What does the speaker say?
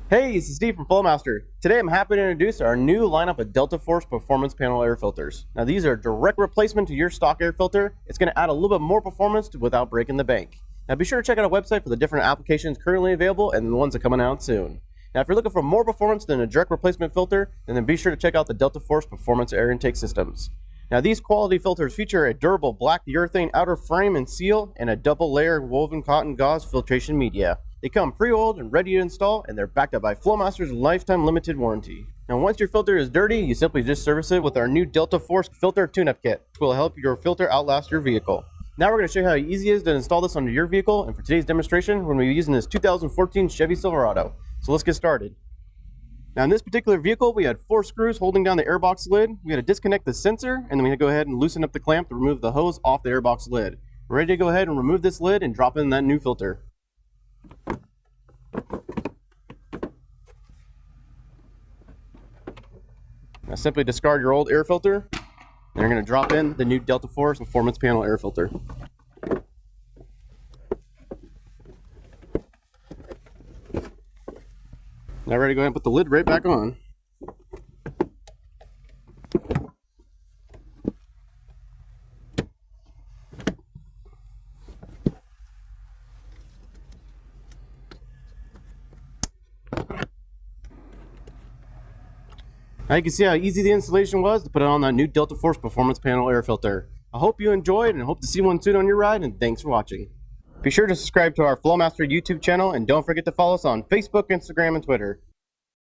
Hey, this is Steve from Flowmaster. Today I'm happy to introduce our new lineup of Delta Force Performance Panel air filters. Now these are a direct replacement to your stock air filter. It's going to add a little bit more performance without breaking the bank. Now be sure to check out our website for the different applications currently available and the ones that are coming out soon. Now if you're looking for more performance than a direct replacement filter, then be sure to check out the Delta Force Performance Air Intake Systems. Now these quality filters feature a durable black urethane outer frame and seal and a double layer woven cotton gauze filtration media. They come pre-oiled and ready to install, and they're backed up by Flowmaster's lifetime limited warranty. Now once your filter is dirty, you simply just service it with our new Delta Force filter tune-up kit, which will help your filter outlast your vehicle. Now we're going to show you how easy it is to install this onto your vehicle, and for today's demonstration, we're going to be using this 2014 Chevy Silverado. So let's get started. Now in this particular vehicle, we had 4 screws holding down the airbox lid. We had to disconnect the sensor, and then we had to go ahead and loosen up the clamp to remove the hose off the airbox lid. We're ready to go ahead and remove this lid and drop in that new filter. Now simply discard your old air filter, and you're going to drop in the new Delta Force Performance Panel air filter. Now ready to go ahead and put the lid right back on. Now you can see how easy the installation was to put it on that new Delta Force Performance Panel air filter. I hope you enjoyed and hope to see one soon on your ride, and thanks for watching. Be sure to subscribe to our Flowmaster YouTube channel and don't forget to follow us on Facebook, Instagram, and Twitter.